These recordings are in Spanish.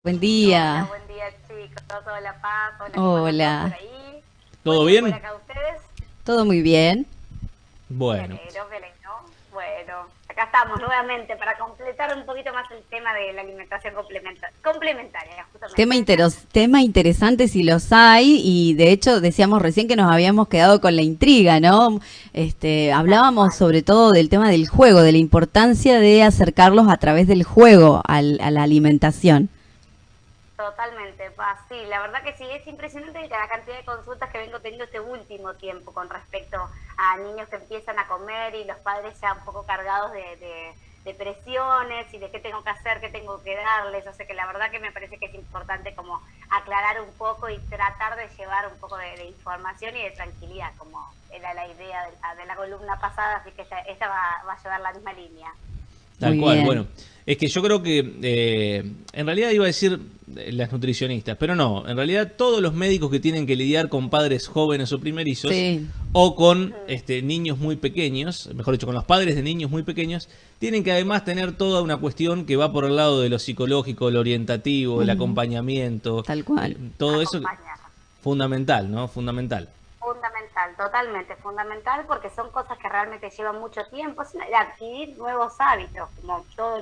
Buen Hola, día. buen día chicos. Hola Paz, hola, ¿cómo andan por Hola. ahí? Muy ¿Todo bien, por bien? acá ustedes. ¿Todo muy bien? Bueno, Me alegro. Bueno, acá estamos nuevamente para completar un poquito más el tema de la alimentación complementaria, justamente. Tema interesante si los hay y de hecho decíamos recién que nos habíamos quedado con la intriga, ¿no? Tal Hablábamos cual. sobre todo del tema del juego, de la importancia de acercarlos a través del juego a la alimentación. Totalmente, Paz. Sí, la verdad que sí, es impresionante la cantidad de consultas que vengo teniendo este último tiempo con respecto a niños que empiezan a comer y los padres ya un poco cargados de presiones y de qué tengo que hacer, qué tengo que darles. O sea que la verdad que me parece que es importante como aclarar un poco y tratar de llevar un poco de información y de tranquilidad, como era la idea de la columna pasada, así que esta va a llevar la misma línea. tal Muy cual. bien. Bueno, es que yo creo que en realidad iba a decir las nutricionistas, pero no, en realidad todos los médicos que tienen que lidiar con padres jóvenes o primerizos Sí, o con Ujú. niños muy pequeños, mejor dicho, con los padres de niños muy pequeños, tienen que además tener toda una cuestión que va por el lado de lo psicológico, lo orientativo, el ujú, acompañamiento, tal cual. todo eso Acompañar. fundamental, ¿no? Fundamental. Fundamental, totalmente fundamental, porque son cosas que realmente llevan mucho tiempo, es adquirir nuevos hábitos, como todo,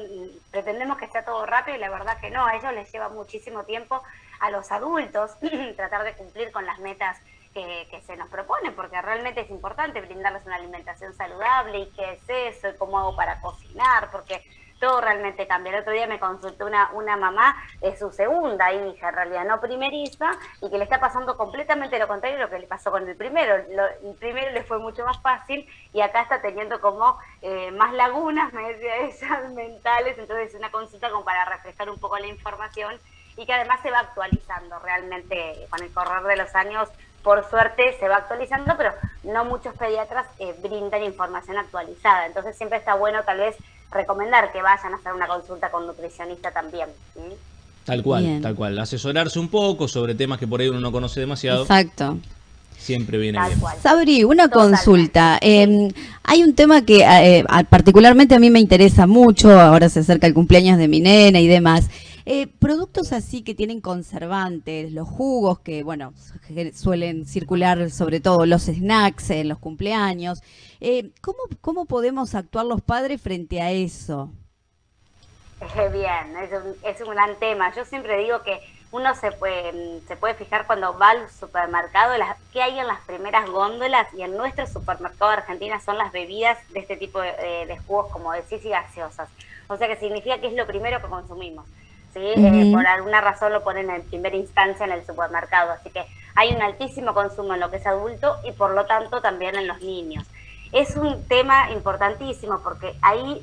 pretendemos que sea todo rápido y la verdad que no, a ellos les lleva muchísimo tiempo a los adultos tratar de cumplir con las metas que se nos proponen, porque realmente es importante brindarles una alimentación saludable y qué es eso, y cómo hago para cocinar, porque todo realmente cambia. El otro día me consultó una mamá de su segunda hija, en realidad no primeriza, y que le está pasando completamente lo contrario de lo que le pasó con el primero. El primero le fue mucho más fácil y acá está teniendo como más lagunas, me decía ella, mentales, entonces una consulta como para refrescar un poco la información y que además se va actualizando realmente con el correr de los años. Por suerte se va actualizando, pero no muchos pediatras brindan información actualizada. Entonces siempre está bueno tal vez recomendar que vayan a hacer una consulta con nutricionista también. ¿Sí? Tal cual, tal Bien. cual. Asesorarse un poco sobre temas que por ahí uno no conoce demasiado, Exacto. siempre viene Tal bien. cual. Sabri, una Totalmente. consulta. Sí. Hay un tema que particularmente a mí me interesa mucho, ahora se acerca el cumpleaños de mi nena y demás. Productos así que tienen conservantes, los jugos que, bueno, suelen circular sobre todo los snacks en los cumpleaños. ¿Cómo podemos actuar los padres frente a eso? Bien, es un gran tema. Yo siempre digo que uno se puede fijar cuando va al supermercado qué hay en las primeras góndolas y en nuestro supermercado de Argentina son las bebidas de este tipo de jugos, como decís, y gaseosas. O sea que significa que es lo primero que consumimos. ¿Sí? Por Ujú. alguna razón lo ponen en primera instancia en el supermercado. Así que hay un altísimo consumo en lo que es adulto y por lo tanto también en los niños. Es un tema importantísimo porque ahí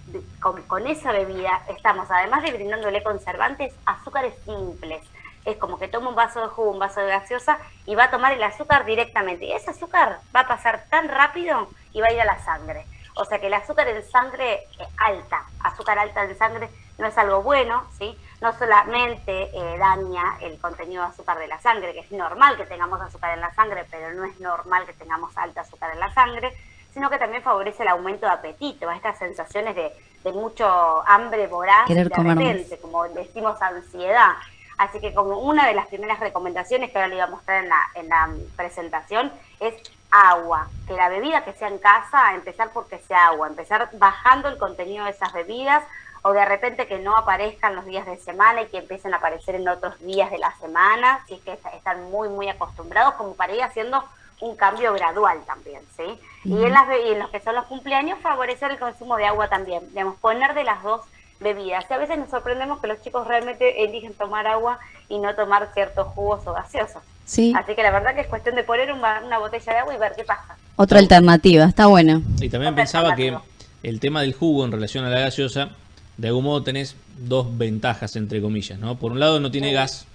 con esa bebida estamos, además de brindándole conservantes, azúcares simples. Es como que toma un vaso de jugo, un vaso de gaseosa y va a tomar el azúcar directamente. Y ese azúcar va a pasar tan rápido y va a ir a la sangre. O sea que el azúcar en sangre alta, azúcar alta en sangre no es algo bueno, ¿sí? No solamente daña el contenido de azúcar de la sangre, que es normal que tengamos azúcar en la sangre, pero no es normal que tengamos alta azúcar en la sangre, sino que también favorece el aumento de apetito, estas sensaciones de mucho hambre voraz Querer de comer más. repente, como decimos ansiedad. Así que como una de las primeras recomendaciones que ahora le iba a mostrar en la presentación es agua, que la bebida que sea en casa, empezar porque sea agua, empezar bajando el contenido de esas bebidas o de repente que no aparezcan los días de semana y que empiecen a aparecer en otros días de la semana, si es que están muy acostumbrados, como para ir haciendo un cambio gradual también, ¿sí? Ujú. Y en los que son los cumpleaños, favorecer el consumo de agua también, digamos, poner de las dos bebidas. Y a veces nos sorprendemos que los chicos realmente eligen tomar agua y no tomar ciertos jugos o gaseosos. Sí, Así que la verdad que es cuestión de poner una botella de agua y ver qué pasa. otra No, alternativa, está bueno. y también Otra pensaba alternativa. que el tema del jugo en relación a la gaseosa, de algún modo tenés dos ventajas, entre comillas, ¿no? Por un lado no tiene Sí. gas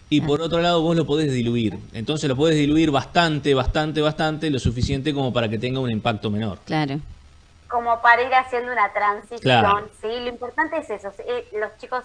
y por otro lado vos lo podés diluir. Entonces lo podés diluir bastante, bastante, bastante, lo suficiente como para que tenga un impacto menor. Claro. Como para ir haciendo una Claro, transición, ¿sí? Lo importante es eso, ¿sí? Los chicos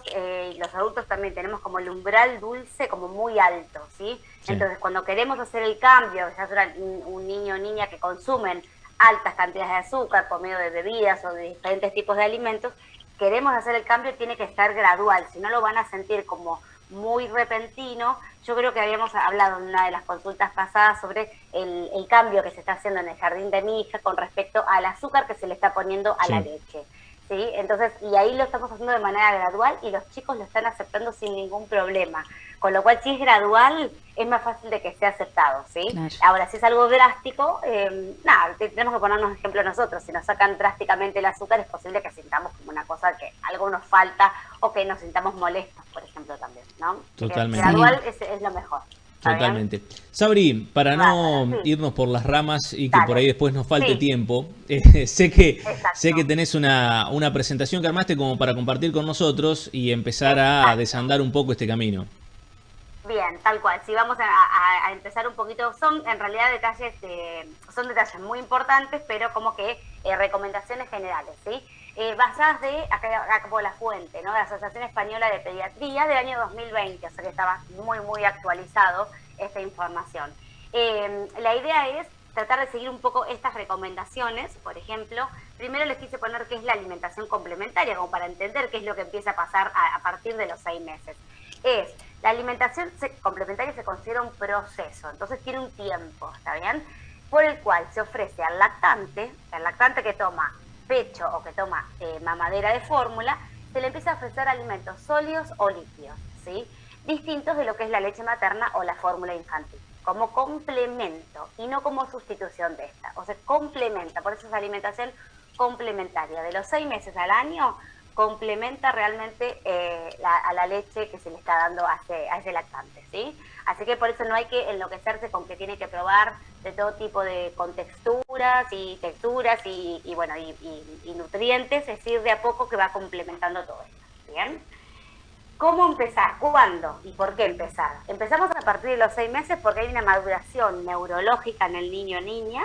y los adultos también tenemos como el umbral dulce como muy alto, ¿sí? sí. Entonces, cuando queremos hacer el cambio, ya sea un niño o niña que consumen altas cantidades de azúcar por medio de bebidas o de diferentes tipos de alimentos, queremos hacer el cambio, tiene que estar gradual, si no lo van a sentir como muy repentino. Yo creo que habíamos hablado en una de las consultas pasadas sobre el cambio que se está haciendo en el jardín de mi hija con respecto al azúcar que se le está poniendo a la leche. ¿Sí? Entonces, y ahí lo estamos haciendo de manera gradual y los chicos lo están aceptando sin ningún problema. Con lo cual, si es gradual, es más fácil de que sea aceptado, ¿sí? Claro. Ahora, si es algo drástico, nada, tenemos que ponernos ejemplo nosotros. Si nos sacan drásticamente el azúcar, es posible que sintamos como una cosa que algo nos falta o que nos sintamos molestos, por ejemplo, también, ¿no? Totalmente. Gradual es lo mejor. Totalmente. Sabri, para no irnos por las ramas y que por ahí después nos falte tiempo, sé que tenés una presentación que armaste como para compartir con nosotros y empezar a desandar un poco este camino. Bien, tal cual. Si vamos a empezar un poquito, son en realidad son detalles muy importantes, pero como que recomendaciones generales, ¿sí? Basadas acá como la fuente, ¿no? De la Asociación Española de Pediatría del año 2020, o sea que estaba muy actualizado esta información. La idea es tratar de seguir un poco estas recomendaciones. Por ejemplo, primero les quise poner qué es la alimentación complementaria, como para entender qué es lo que empieza a pasar a partir de los 6 meses. La alimentación complementaria se considera un proceso, entonces tiene un tiempo, ¿está bien? Por el cual se ofrece al lactante que toma pecho o que toma mamadera de fórmula, se le empieza a ofrecer alimentos sólidos o líquidos, ¿sí? Distintos de lo que es la leche materna o la fórmula infantil, como complemento y no como sustitución de esta. O sea, complementa, por eso es alimentación complementaria. De los 6 meses al año, complementa realmente a la leche que se le está dando a ese lactante, ¿sí? Así que por eso no hay que enloquecerse con que tiene que probar de todo tipo de contexturas y texturas y nutrientes, es decir, de a poco que va complementando todo esto, ¿bien? ¿Cómo empezar? ¿Cuándo? ¿Y por qué empezar? Empezamos a partir de los 6 meses porque hay una maduración neurológica en el niño o niña,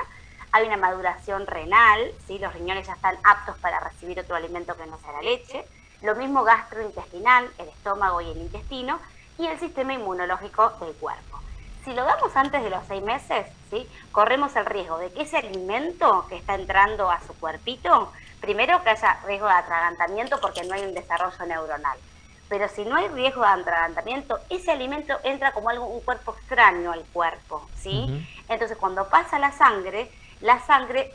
hay una maduración renal, ¿sí? Los riñones ya están aptos para recibir otro alimento que no sea la leche, lo mismo gastrointestinal, el estómago y el intestino, y el sistema inmunológico del cuerpo. Si lo damos antes de los 6 meses, ¿sí? Corremos el riesgo de que ese alimento que está entrando a su cuerpito, primero que haya riesgo de atragantamiento porque no hay un desarrollo neuronal. Pero si no hay riesgo de atragantamiento, ese alimento entra como un cuerpo extraño al cuerpo, ¿sí? Entonces, cuando pasa la sangre,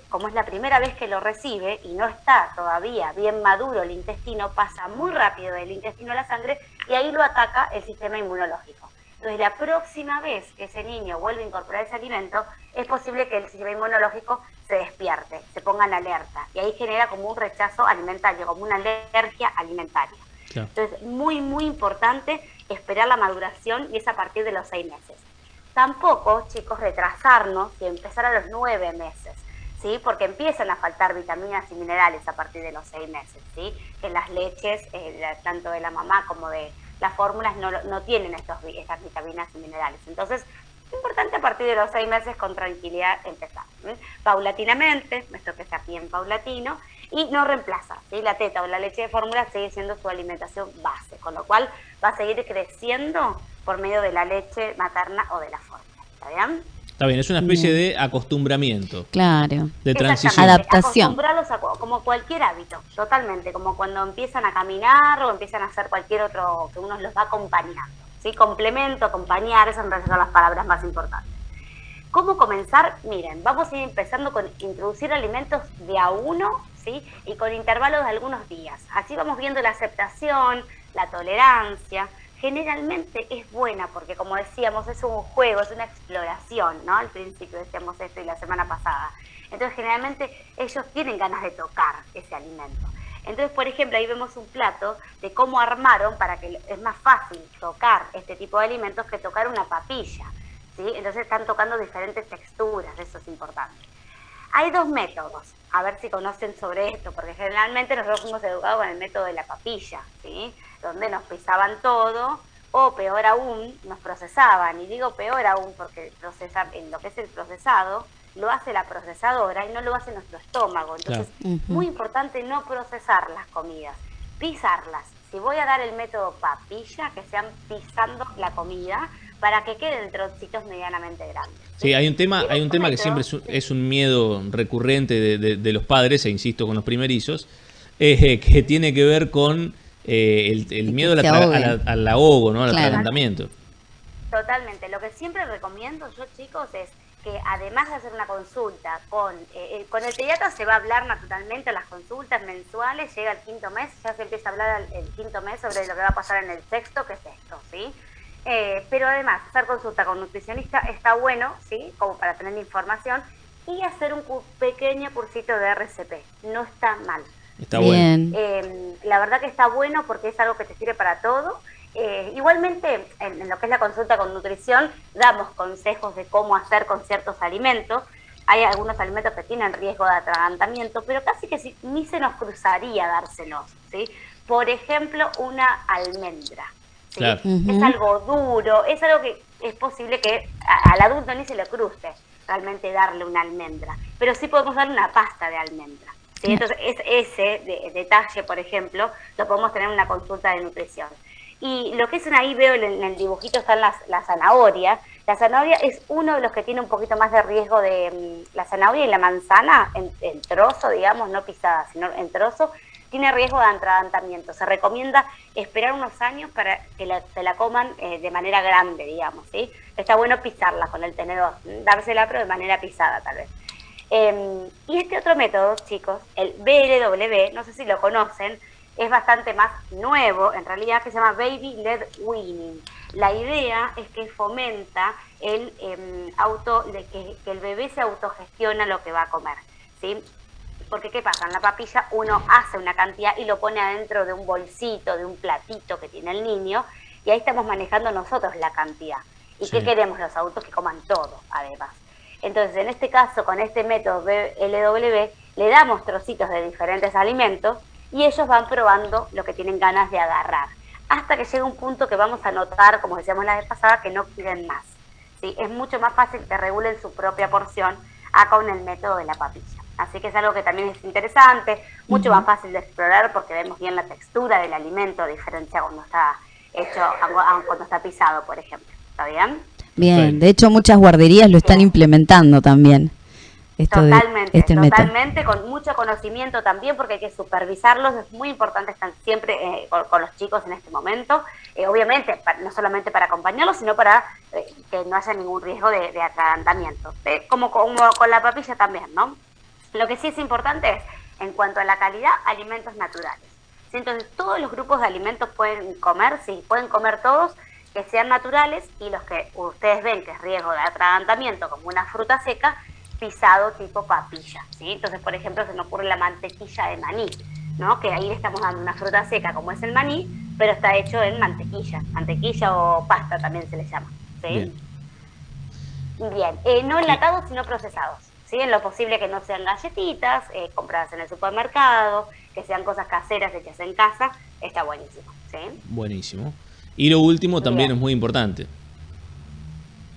como es la primera vez que lo recibe y no está todavía bien maduro el intestino, pasa muy rápido del intestino a la sangre y ahí lo ataca el sistema inmunológico. Entonces, la próxima vez que ese niño vuelve a incorporar ese alimento, es posible que el sistema inmunológico se despierte, se ponga en alerta y ahí genera como un rechazo alimentario, como una alergia alimentaria. Claro. Entonces, muy importante esperar la maduración y es a partir de los 6 meses. Tampoco, chicos, retrasarnos y empezar a los 9 meses, ¿sí? Porque empiezan a faltar vitaminas y minerales a partir de los 6 meses, ¿sí? Que las leches, tanto de la mamá como de las fórmulas, no tienen estas vitaminas y minerales. Entonces, es importante a partir de los 6 meses con tranquilidad empezar. Paulatinamente, esto que está bien paulatino, y no reemplaza, ¿sí? La teta o la leche de fórmula sigue siendo su alimentación base, con lo cual va a seguir creciendo por medio de la leche materna o de la fórmula. ¿Está bien? Está bien, es una especie de acostumbramiento. Claro. De transición. Adaptación. Acostumbrarlos como cualquier hábito, totalmente, como cuando empiezan a caminar o empiezan a hacer cualquier otro que uno los va acompañando. ¿Sí? Complemento, acompañar, esas me parecen las palabras más importantes. ¿Cómo comenzar? Miren, vamos a ir empezando con introducir alimentos de a uno, ¿sí? Y con intervalos de algunos días. Así vamos viendo la aceptación, la tolerancia. Generalmente es buena porque, como decíamos, es un juego, es una exploración, ¿no? Al principio decíamos esto y la semana pasada. Entonces, generalmente ellos tienen ganas de tocar ese alimento. Entonces, por ejemplo, ahí vemos un plato de cómo armaron para que es más fácil tocar este tipo de alimentos que tocar una papilla, ¿sí? Entonces están tocando diferentes texturas, eso es importante. Hay 2 métodos, a ver si conocen sobre esto, porque generalmente nosotros fuimos educados con el método de la papilla, ¿sí? Donde nos pisaban todo, o peor aún, nos procesaban. Y digo peor aún porque en lo que es el procesado, lo hace la procesadora y no lo hace nuestro estómago. Entonces, muy importante no procesar las comidas, pisarlas. Si voy a dar el método papilla, que sean pisando la comida para que queden trocitos medianamente grandes. Sí, hay un tema que siempre es un miedo recurrente de los padres, e insisto con los primerizos, que tiene que ver con el miedo al ahogo, ¿no? Al atragantamiento. Totalmente. Lo que siempre recomiendo yo, chicos, es que además de hacer una consulta con el pediatra, se va a hablar naturalmente las consultas mensuales, llega el 5.º mes, ya se empieza a hablar el 5.º mes sobre lo que va a pasar en el 6.º, que es esto, ¿sí? Pero además, hacer consulta con nutricionista está bueno, ¿sí? Como para tener información, y hacer un pequeño cursito de RCP, no está mal. Está bueno. La verdad que está bueno porque es algo que te sirve para todo. Igualmente, en lo que es la consulta con nutrición, damos consejos de cómo hacer con ciertos alimentos. Hay algunos alimentos que tienen riesgo de atragantamiento, pero casi que ni se nos cruzaría dárselos, ¿sí? Por ejemplo, una almendra, ¿sí? Claro. Es algo duro, es algo que es posible que al adulto ni se le cruce realmente darle una almendra, pero sí podemos darle una pasta de almendra, ¿sí? Entonces, ese detalle, por ejemplo, lo podemos tener en una consulta de nutrición. Y lo que es ahí veo en el dibujito están las zanahorias. La zanahoria es uno de los que tiene un poquito más de riesgo de la zanahoria y la manzana en trozo, digamos, no pisada, sino en trozo, tiene riesgo de atragantamiento. Se recomienda esperar unos años para que se la coman de manera grande, digamos, ¿sí? Está bueno pisarla con el tenedor, dársela pero de manera pisada tal vez. Y este otro método, chicos, el BLW, no sé si lo conocen, es bastante más nuevo, en realidad, que se llama Baby Led Weaning. La idea es que fomenta que el bebé se autogestiona lo que va a comer, ¿sí? Porque ¿qué pasa? En la papilla uno hace una cantidad y lo pone adentro de un bolsito, de un platito que tiene el niño, y ahí estamos manejando nosotros la cantidad. ¿Y sí. ¿Qué queremos los adultos? Que coman todo, además. Entonces, en este caso, con este método BLW, le damos trocitos de diferentes alimentos, y ellos van probando lo que tienen ganas de agarrar, hasta que llega un punto que vamos a notar, como decíamos la vez pasada, que no piden más, ¿sí? Es mucho más fácil que regulen su propia porción acá con el método de la papilla. Así que es algo que también es interesante, mucho más fácil de explorar porque vemos bien la textura del alimento, a diferencia cuando está hecho, cuando está pisado, por ejemplo. ¿Está bien? Bien, de hecho muchas guarderías lo están implementando también. Totalmente, con mucho conocimiento también, porque hay que supervisarlos, es muy importante estar siempre con los chicos en este momento, obviamente, no solamente para acompañarlos, sino para que no haya ningún riesgo de atragantamiento, como con la papilla también, ¿no? Lo que sí es importante es, en cuanto a la calidad, alimentos naturales, ¿sí? Entonces, todos los grupos de alimentos pueden comer, sí, pueden comer todos, que sean naturales, y los que ustedes ven que es riesgo de atragantamiento, como una fruta seca, pisado tipo papilla, ¿sí? Entonces, por ejemplo, se me ocurre la mantequilla de maní, ¿no? Que ahí le estamos dando una fruta seca como es el maní, pero está hecho en mantequilla o pasta también se le llama, ¿sí? Bien. No enlatados, sino procesados, ¿sí? En lo posible que no sean galletitas, compradas en el supermercado, que sean cosas caseras hechas en casa, está buenísimo, ¿sí? Buenísimo. Y lo último también es muy importante.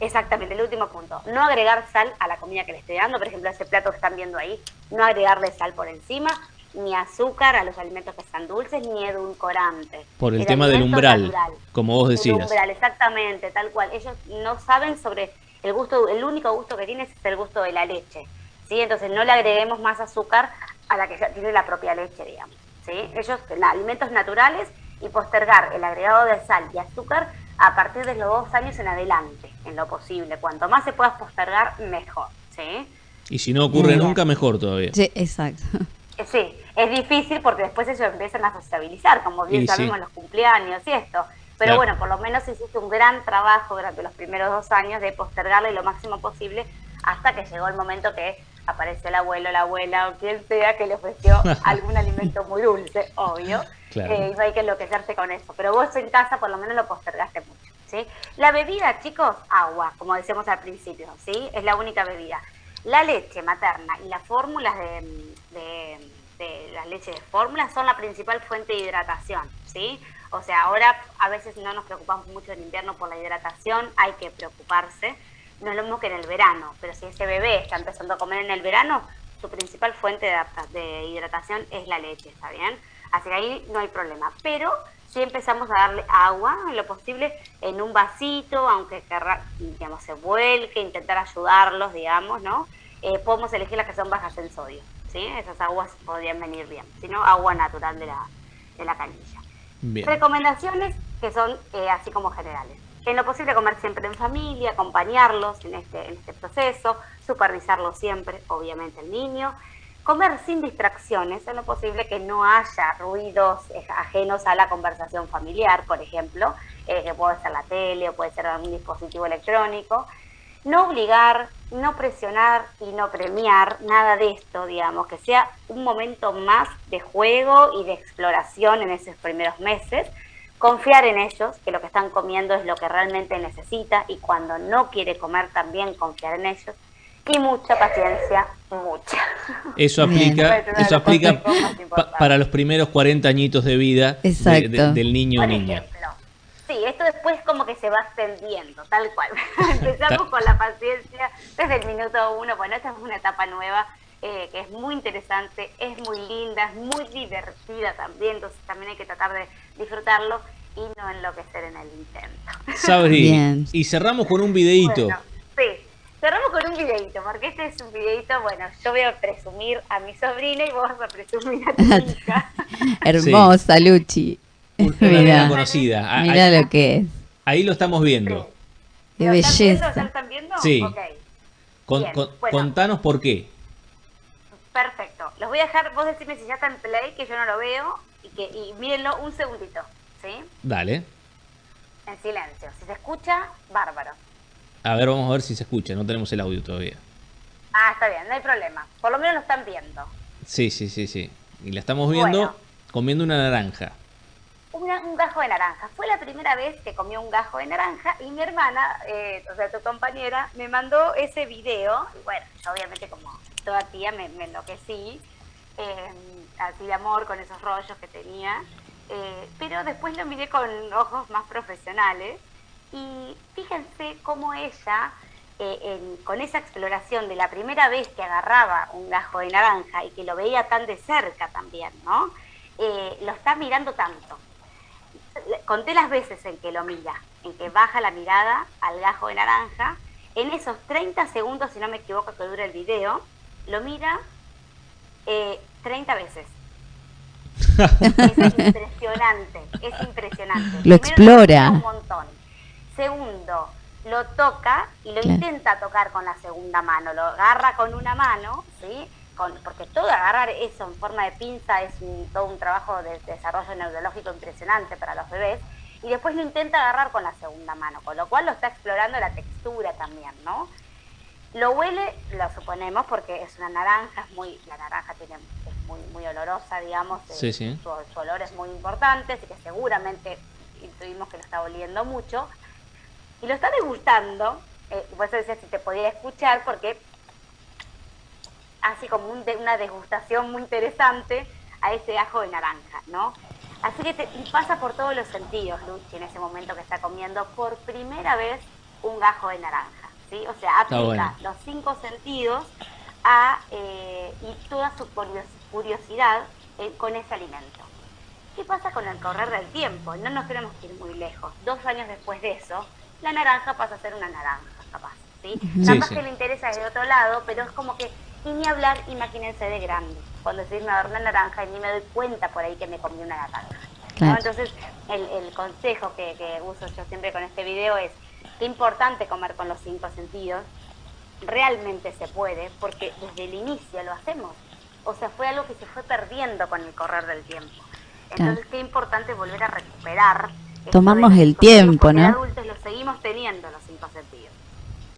Exactamente, el último punto. No agregar sal a la comida que le estoy dando. Por ejemplo, ese plato que están viendo ahí, no agregarle sal por encima, ni azúcar a los alimentos que están dulces, ni edulcorante. Por el tema del umbral, natural, como vos decías. El umbral, exactamente, tal cual. Ellos no saben sobre el gusto, el único gusto que tiene es el gusto de la leche, ¿sí? Entonces no le agreguemos más azúcar a la que ya tiene la propia leche, digamos, ¿sí? Ellos, alimentos naturales, y postergar el agregado de sal y azúcar a partir de los 2 años en adelante, en lo posible. Cuanto más se pueda postergar, mejor, ¿sí? Y si no ocurre nunca, mejor todavía. Sí, exacto. Sí, es difícil porque después ellos empiezan a sociabilizar, como bien sabemos, los cumpleaños y esto. Pero bueno, por lo menos hiciste un gran trabajo durante los primeros 2 años de postergarle lo máximo posible hasta que llegó el momento que apareció el abuelo, la abuela o quien sea que le ofreció algún alimento muy dulce, obvio. Claro. Y no hay que enloquecerse con eso. Pero vos en casa por lo menos lo postergaste mucho, ¿sí? La bebida, chicos, agua, como decíamos al principio, ¿sí? Es la única bebida. La leche materna y las fórmulas de las leches de fórmula son la principal fuente de hidratación, ¿sí? O sea, ahora a veces no nos preocupamos mucho en invierno por la hidratación, hay que preocuparse. No es lo mismo que en el verano, pero si ese bebé está empezando a comer en el verano, su principal fuente de hidratación es la leche, ¿está bien? Así que ahí no hay problema. Pero si empezamos a darle agua, en lo posible, en un vasito, aunque digamos, se vuelque, intentar ayudarlos, digamos, ¿no? Podemos elegir las que son bajas en sodio, ¿sí? Esas aguas podrían venir bien, si no, agua natural de la canilla. Bien. Recomendaciones que son así como generales. En lo posible comer siempre en familia, acompañarlos en este proceso, supervisarlo siempre, obviamente el niño. Comer sin distracciones, en lo posible que no haya ruidos ajenos a la conversación familiar, por ejemplo, que puede ser la tele o puede ser algún dispositivo electrónico. No obligar, no presionar y no premiar, nada de esto, digamos, que sea un momento más de juego y de exploración en esos primeros meses. Confiar en ellos, que lo que están comiendo es lo que realmente necesita, y cuando no quiere comer también confiar en ellos. Y mucha paciencia, mucha. Eso aplica para los primeros 40 añitos de vida del niño o niña. Sí, esto después como que se va extendiendo, tal cual. Empezamos con la paciencia desde el minuto 1. Bueno, esta es una etapa nueva que es muy interesante, es muy linda, es muy divertida también, entonces también hay que tratar de disfrutarlo y no enloquecer en el intento. Sabri, y cerramos con un videíto. Bueno, sí, cerramos con un videíto, porque este es un videíto, bueno, yo voy a presumir a mi sobrina y vos vas a presumir a tu hija. Hermosa, Luchi. Una conocida. Mira lo que es. Ahí lo estamos viendo. Qué belleza. ¿Lo están viendo? Sí. Okay. Bueno, contanos por qué. Perfecto. Los voy a dejar, vos decime si ya está en play, que yo no lo veo, y mírenlo un segundito, ¿sí? Dale. En silencio. Si se escucha, bárbaro. A ver, vamos a ver si se escucha. No tenemos el audio todavía. Ah, está bien, no hay problema. Por lo menos lo están viendo. Sí. Y la estamos viendo comiendo una naranja. Un gajo de naranja. Fue la primera vez que comió un gajo de naranja y mi hermana, o sea, tu compañera, me mandó ese video. Y bueno, yo obviamente como toda tía me enloquecí, así de amor con esos rollos que tenía. Pero después lo miré con ojos más profesionales y fíjense cómo ella, con esa exploración de la primera vez que agarraba un gajo de naranja y que lo veía tan de cerca también, ¿no? Lo está mirando tanto. Conté las veces en que lo mira, en que baja la mirada al gajo de naranja. En esos 30 segundos, si no me equivoco, que dura el video, lo mira 30 veces. Es impresionante, es impresionante. Lo explora. Un montón. Segundo, lo toca y lo intenta tocar con la segunda mano. Lo agarra con una mano, ¿sí? Porque todo agarrar eso en forma de pinza es todo un trabajo de desarrollo neurológico impresionante para los bebés, y después lo intenta agarrar con la segunda mano, con lo cual lo está explorando la textura también, ¿no? Lo huele, lo suponemos, porque es una naranja, la naranja es muy olorosa, digamos, sí. Su olor es muy importante, así que seguramente intuimos que lo está oliendo mucho, y lo está degustando, por eso decía si te podía escuchar, porque así como una degustación muy interesante a ese gajo de naranja, ¿no? Así que pasa por todos los sentidos, Luchi, en ese momento que está comiendo por primera vez un gajo de naranja, ¿sí? O sea, aplica los 5 sentidos y toda su curiosidad con ese alimento. ¿Qué pasa con el correr del tiempo? No nos tenemos que ir muy lejos. 2 años después de eso, la naranja pasa a ser una naranja, capaz, ¿sí? Capaz que le interesa desde otro lado, pero es como que, y ni hablar, imagínense de grande. Cuando estoy me agarro una naranja y ni me doy cuenta por ahí que me comí una naranja. Claro. ¿No? Entonces, el consejo que uso yo siempre con este video es que importante comer con los 5 sentidos. Realmente se puede, porque desde el inicio lo hacemos. O sea, fue algo que se fue perdiendo con el correr del tiempo. Entonces, qué importante volver a recuperar. Tomarnos el tiempo, ¿no? Los adultos los seguimos teniendo los 5 sentidos.